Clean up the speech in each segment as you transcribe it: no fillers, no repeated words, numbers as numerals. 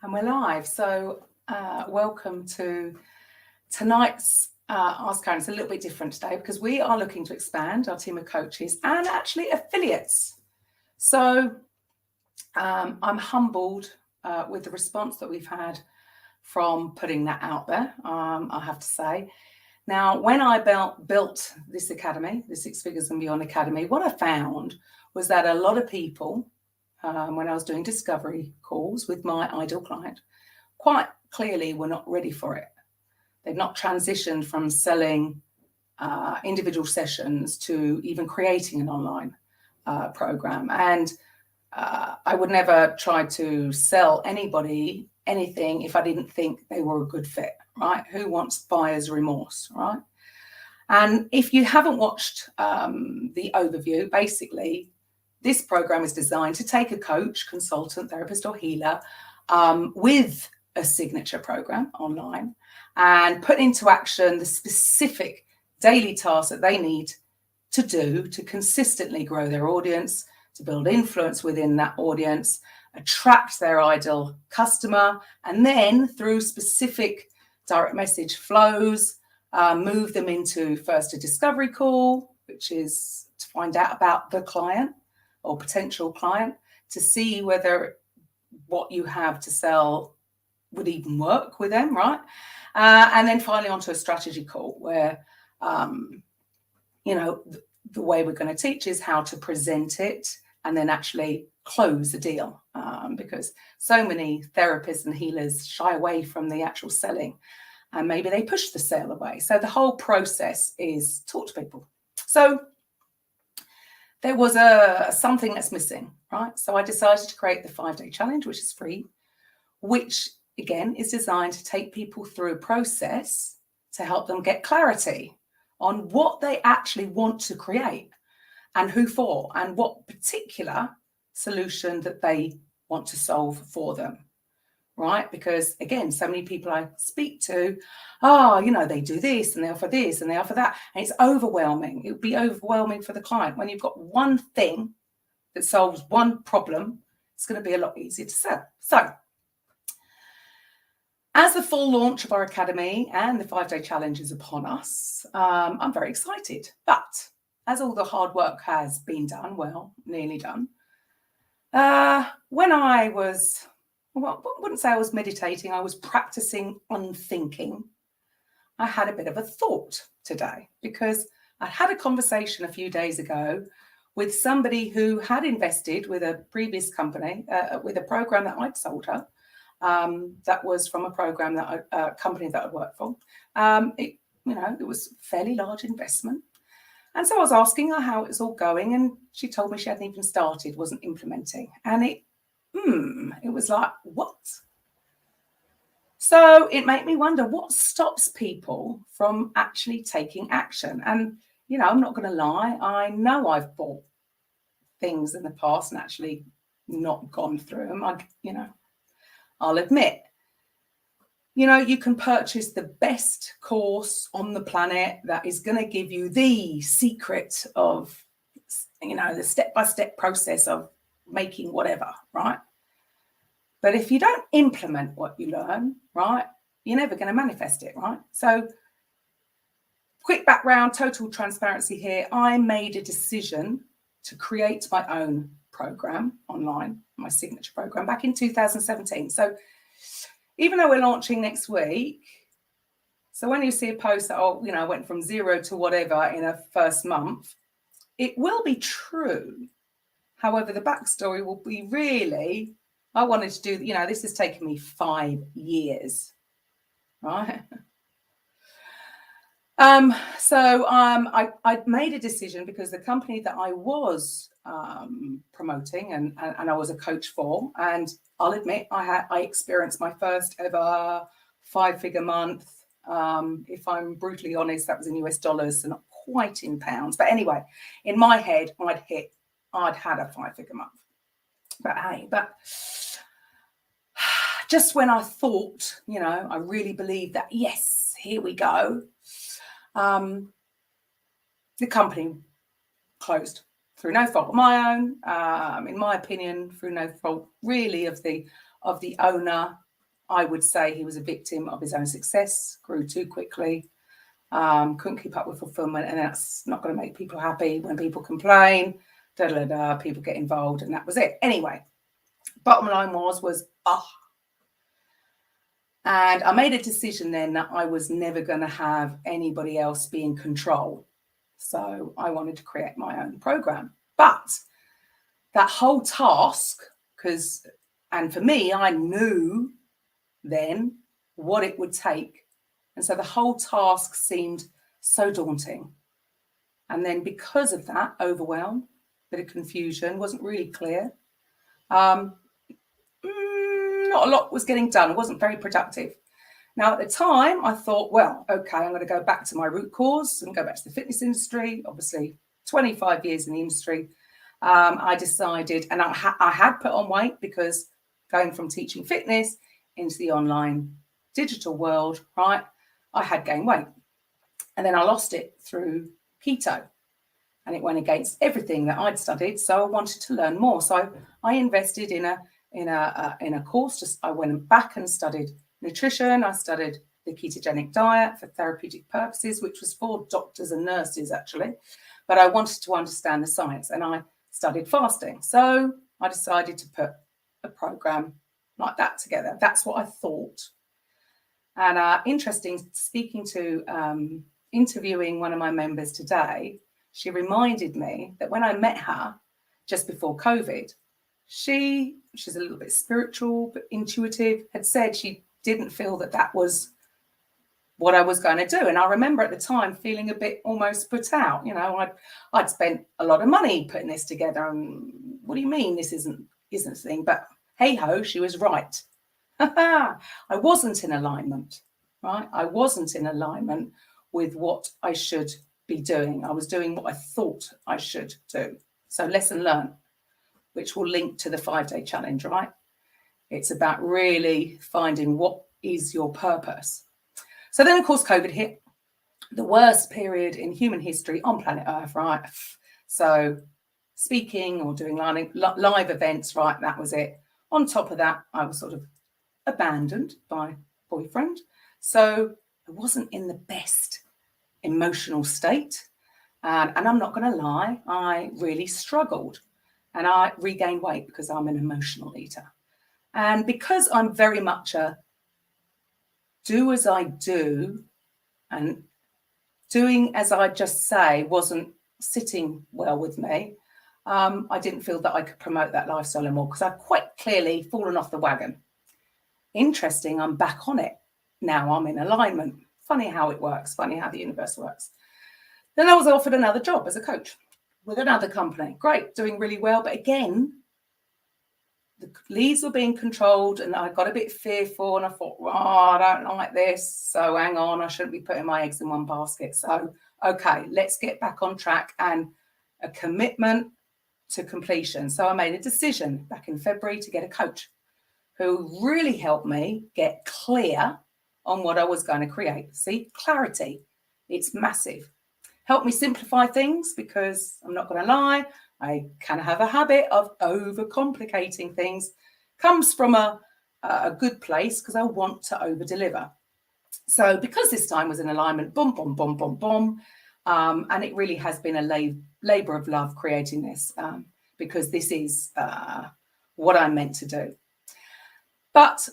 And we're live. So welcome to tonight's Ask Karen. It's a little bit different today because we are looking to expand our team of coaches and actually affiliates. So I'm humbled with the response that we've had from putting that out there, I have to say. Now, when I built this academy, the Six Figures and Beyond Academy, what I found was that a lot of people, when I was doing discovery calls with my ideal client, quite clearly were not ready for it. They've not transitioned from selling individual sessions to even creating an online program. And I would never try to sell anybody anything if I didn't think they were a good fit, right? Who wants buyer's remorse, right? And if you haven't watched the overview, basically, this program is designed to take a coach, consultant, therapist, or healer with a signature program online and put into action the specific daily tasks that they need to do to consistently grow their audience, to build influence within that audience, attract their ideal customer, and then through specific direct message flows, move them into first a discovery call, which is to find out about the client or potential client, to see whether what you have to sell would even work with them, right? And then finally onto a strategy call where, the way we're going to teach is how to present it and then actually close the deal, because so many therapists and healers shy away from the actual selling and maybe they push the sale away. So the whole process is talk to people. So there was something that's missing, right? So I decided to create the 5-day challenge, which is free, which again is designed to take people through a process to help them get clarity on what they actually want to create and who for and what particular solution that they want to solve for them, right? Because again, so many people I speak to, they do this and they offer this and they offer that. And it's overwhelming. It would be overwhelming for the client. When you've got one thing that solves one problem, it's going to be a lot easier to sell. So as the full launch of our academy and the 5-day challenge is upon us, I'm very excited. But as all the hard work has been done, well, nearly done, when I was, I wouldn't say I was meditating, I was practicing unthinking, I had a bit of a thought today because I had a conversation a few days ago with somebody who had invested with a previous company, with a program that I'd sold her. That was from a program a company that I'd worked for. It was a fairly large investment. And so I was asking her how it was all going, and she told me she hadn't even started, wasn't implementing. And it was like, what? So it made me wonder what stops people from actually taking action. And, I'm not going to lie, I know I've bought things in the past and actually not gone through them. I'll admit, you can purchase the best course on the planet that is going to give you the secret of, the step-by-step process of making whatever, right? But if you don't implement what you learn, right, you're never going to manifest it, right? So quick background, total transparency here. I made a decision to create my own program online, my signature program, back in 2017. So even though we're launching next week, so when you see a post that, I went from 0 to whatever in a first month, it will be true. However, the backstory will be really, I wanted to do, this has taken me 5 years, right? I made a decision because the company that I was promoting and I was a coach for, and I'll admit I experienced my first ever 5-figure month. If I'm brutally honest, that was in US dollars, so not quite in pounds. But anyway, in my head, I'd had a 5-figure month. But hey, just when I thought, I really believed that, yes, here we go. The company closed through no fault of my own, in my opinion, through no fault really of the owner I would say he was a victim of his own success, grew too quickly, couldn't keep up with fulfillment, and that's not going to make people happy. When people complain, people get involved, and that was it. Anyway, bottom line was, and I made a decision then that I was never going to have anybody else be in control. So I wanted to create my own program. But that whole task, and for me, I knew then what it would take. And so the whole task seemed so daunting. And then because of that, overwhelm, bit of confusion, wasn't really clear. Not a lot was getting done. It wasn't very productive. Now, at the time, I thought, well, okay, I'm going to go back to my root cause and go back to the fitness industry. Obviously, 25 years in the industry. I decided, and I had put on weight because going from teaching fitness into the online digital world, right, I had gained weight. And then I lost it through keto. And it went against everything that I'd studied. So I wanted to learn more. So I invested in a course. I went back and studied nutrition. I studied the ketogenic diet for therapeutic purposes, which was for doctors and nurses, actually. But I wanted to understand the science, and I studied fasting. So I decided to put a program like that together. That's what I thought. And interesting, interviewing one of my members today, she reminded me that when I met her just before COVID, she's a little bit spiritual, but intuitive, had said she didn't feel that was what I was going to do. And I remember at the time feeling a bit almost put out. You know, I'd spent a lot of money putting this together. And what do you mean this isn't a thing? But hey ho, she was right. I wasn't in alignment, right? I wasn't in alignment with what I should be doing. I was doing what I thought I should do. So lesson learned, which will link to the 5-day challenge, right? It's about really finding what is your purpose. So then, of course, COVID hit, the worst period in human history on planet Earth, right? So speaking or doing live events, right, that was it. On top of that, I was sort of abandoned by boyfriend. So I wasn't in the best emotional state. And I'm not going to lie, I really struggled. And I regained weight because I'm an emotional eater. And because I'm very much a do as I do, and doing as I just say wasn't sitting well with me, I didn't feel that I could promote that lifestyle anymore because I'd quite clearly fallen off the wagon. Interesting, I'm back on it. Now I'm in alignment. Funny how it works, funny how the universe works. Then I was offered another job as a coach with another company. Great, doing really well. But again, the leads were being controlled and I got a bit fearful and I thought, I don't like this. So hang on, I shouldn't be putting my eggs in one basket. So, okay, let's get back on track and a commitment to completion. So I made a decision back in February to get a coach who really helped me get clear on what I was going to create. See, clarity, it's massive. Helped me simplify things because I'm not going to lie, I can have a habit of overcomplicating things. Comes from a good place because I want to over-deliver. So because this time was in alignment, boom, boom, boom, boom, boom. And it really has been a labor of love creating this because this is what I'm meant to do. But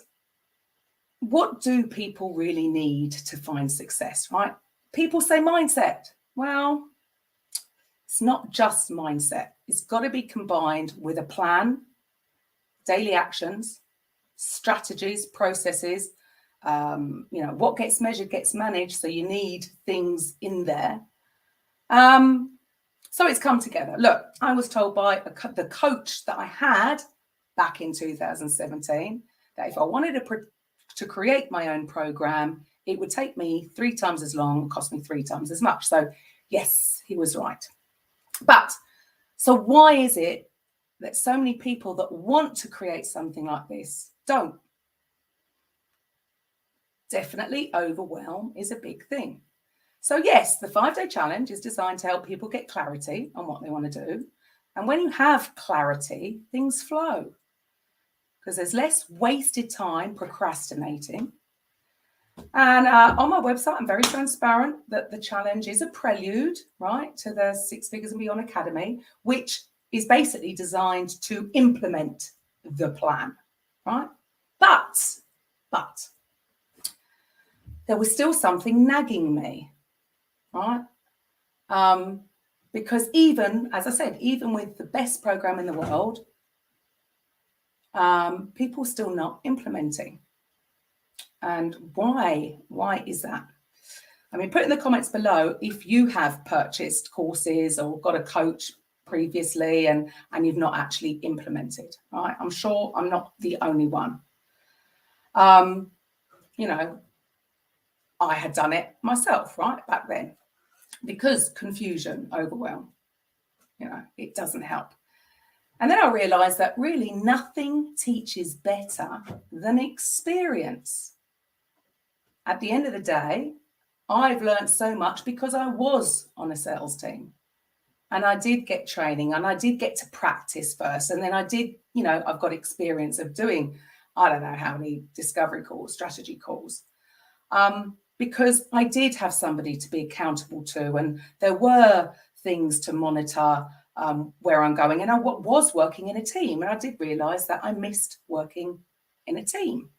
what do people really need to find success, right? People say mindset. Well, it's not just mindset. It's got to be combined with a plan, daily actions, strategies, processes. What gets measured gets managed. So you need things in there. So it's come together. Look, I was told by the coach that I had back in 2017 that if I wanted to create my own program, it would take me 3 times as long, cost me 3 times as much. So yes, he was right. But so why is it that so many people that want to create something like this don't? Definitely overwhelm is a big thing. So yes, the 5-day challenge is designed to help people get clarity on what they want to do. And when you have clarity, things flow. because there's less wasted time procrastinating. And on my website, I'm very transparent that the challenge is a prelude, right, to the Six Figures and Beyond Academy, which is basically designed to implement the plan, right? But there was still something nagging me, right? Because even, as I said, even with the best program in the world, people still not implementing. And why is that? I mean, put in the comments below if you have purchased courses or got a coach previously and you've not actually implemented, right? I'm sure I'm not the only one. You know, I had done it myself, right, back then, because confusion, overwhelm, you know, it doesn't help. And then I realized that really nothing teaches better than experience. At the end of the day, I've learned so much because I was on a sales team and I did get training and I did get to practice first. And then I did, you know, I've got experience of doing, I don't know how many discovery calls, strategy calls, because I did have somebody to be accountable to. And there were things to monitor where I'm going. And I was working in a team. And I did realize that I missed working in a team.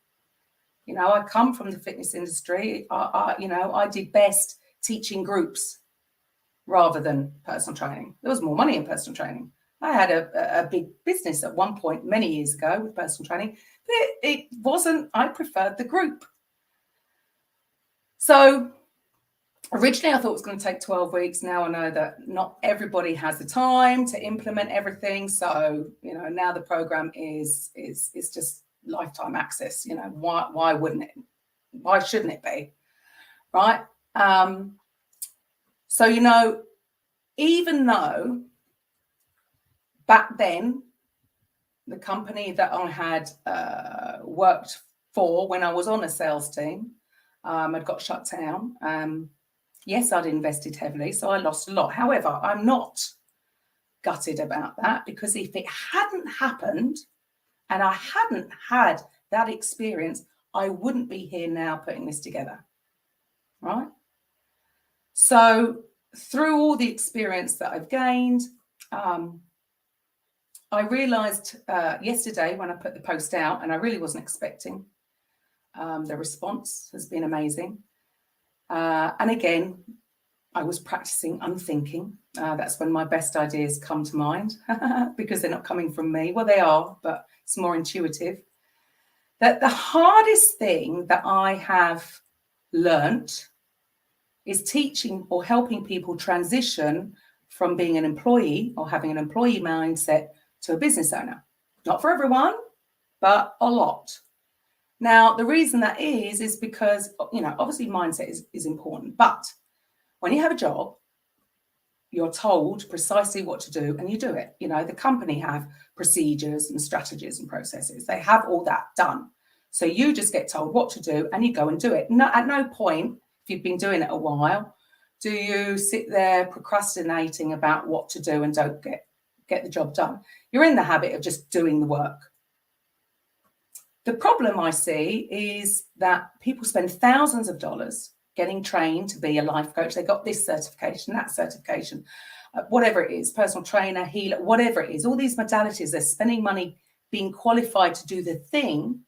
You know, I come from the fitness industry. You know, I did best teaching groups rather than personal training. There was more money in personal training. I had a big business at one point many years ago with personal training, but it wasn't, I preferred the group. So originally I thought it was going to take 12 weeks. Now I know that not everybody has the time to implement everything. So, you know, now the program is just lifetime access. You know, why wouldn't it? Why shouldn't it be? Right? So, you know, even though back then the company that I had worked for when I was on a sales team had got shut down. Yes, I'd invested heavily, so I lost a lot. However, I'm not gutted about that, because if it hadn't happened and I hadn't had that experience, I wouldn't be here now putting this together, right? So through all the experience that I've gained, I realized yesterday when I put the post out, and I really wasn't expecting, the response has been amazing. And again, I was practicing unthinking. That's when my best ideas come to mind, because they're not coming from me. Well, they are, but it's more intuitive. That the hardest thing that I have learnt is teaching or helping people transition from being an employee or having an employee mindset to a business owner. Not for everyone, but a lot. Now, the reason that is because, you know, obviously mindset is important, but when you have a job, you're told precisely what to do and you do it. You know, the company have procedures and strategies and processes. They have all that done. So you just get told what to do and you go and do it. No, at no point, if you've been doing it a while, do you sit there procrastinating about what to do and don't get the job done. You're in the habit of just doing the work. The problem I see is that people spend thousands of dollars getting trained to be a life coach. They got this certification, that certification, whatever it is, personal trainer, healer, whatever it is, all these modalities, they're spending money being qualified to do the thing,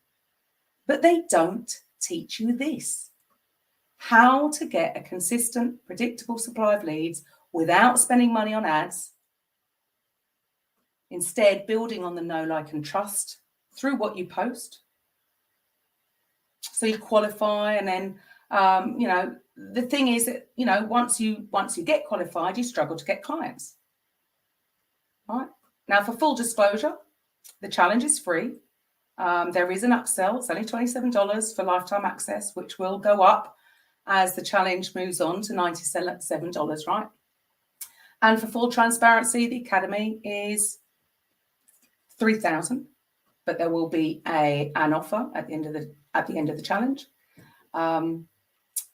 but they don't teach you this: how to get a consistent, predictable supply of leads without spending money on ads. Instead, building on the know, like, and trust through what you post. So you qualify, and then, you know, the thing is that, you know, once you get qualified, you struggle to get clients. Right? Now, for full disclosure, the challenge is free. There is an upsell. It's only $27 for lifetime access, which will go up as the challenge moves on to $97, right? And for full transparency, the academy is $3,000, but there will be an offer at the end of the challenge.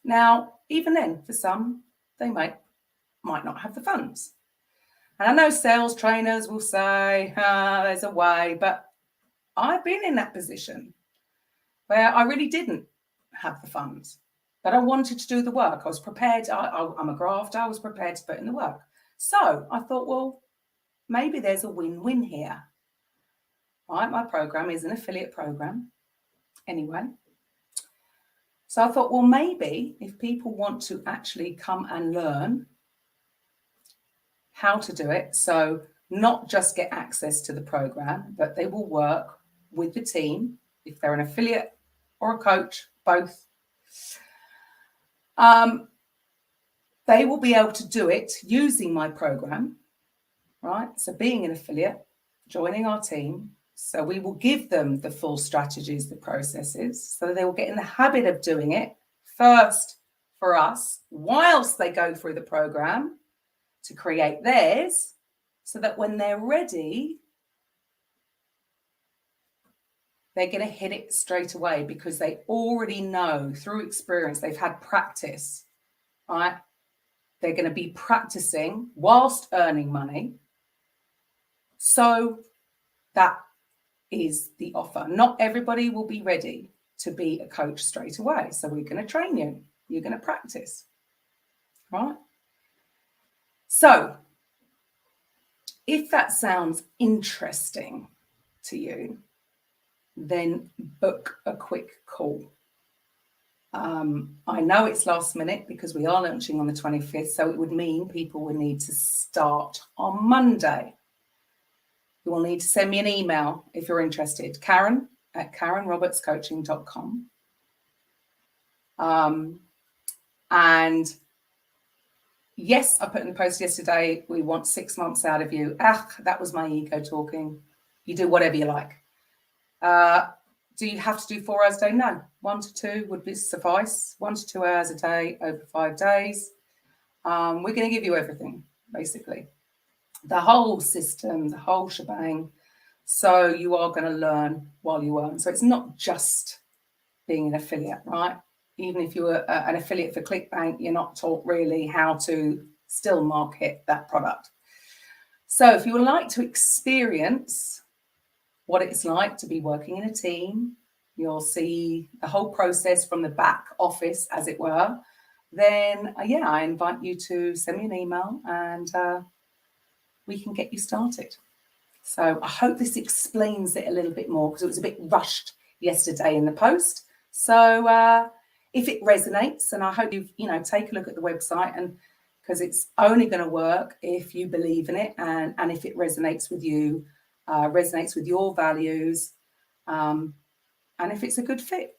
Now, even then, for some, they might not have the funds. And I know sales trainers will say, there's a way, but I've been in that position where I really didn't have the funds, but I wanted to do the work. I was prepared. I'm a grafter. I was prepared to put in the work. So I thought, well, maybe there's a win-win here. Right? My program is an affiliate program anyway. So I thought, well, maybe if people want to actually come and learn how to do it, so not just get access to the program, but they will work with the team, if they're an affiliate or a coach, both. They will be able to do it using my program, right? So being an affiliate, joining our team. So we will give them the full strategies, the processes, so they will get in the habit of doing it first for us, whilst they go through the program to create theirs, so that when they're ready, they're going to hit it straight away because they already know through experience, they've had practice, right? They're going to be practicing whilst earning money. So that is the offer. Not everybody will be ready to be a coach straight away. So we're going to train you. You're going to practice, right? So if that sounds interesting to you, then book a quick call. I know it's last minute because we are launching on the 25th, so it would mean people would need to start on Monday. You will need to send me an email if you're interested, Karen@KarenRobertsCoaching.com. And yes, I put in the post yesterday, we want 6 months out of you. That was my ego talking. You do whatever you like. Do you have to do 4 hours a day? No, 1 to 2 would suffice. 1 to 2 hours a day over 5 days. We're going to give you everything, basically. The whole system, the whole shebang. So you are going to learn while you earn. So it's not just being an affiliate, right? Even if you're an affiliate for ClickBank, you're not taught really how to still market that product. So if you would like to experience what it's like to be working in a team, you'll see the whole process from the back office, as it were, then I invite you to send me an email and we can get you started. So I hope this explains it a little bit more because it was a bit rushed yesterday in the post. So if it resonates, and I hope you've, take a look at the website, and because it's only going to work if you believe in it and if it resonates with you, resonates with your values, and if it's a good fit.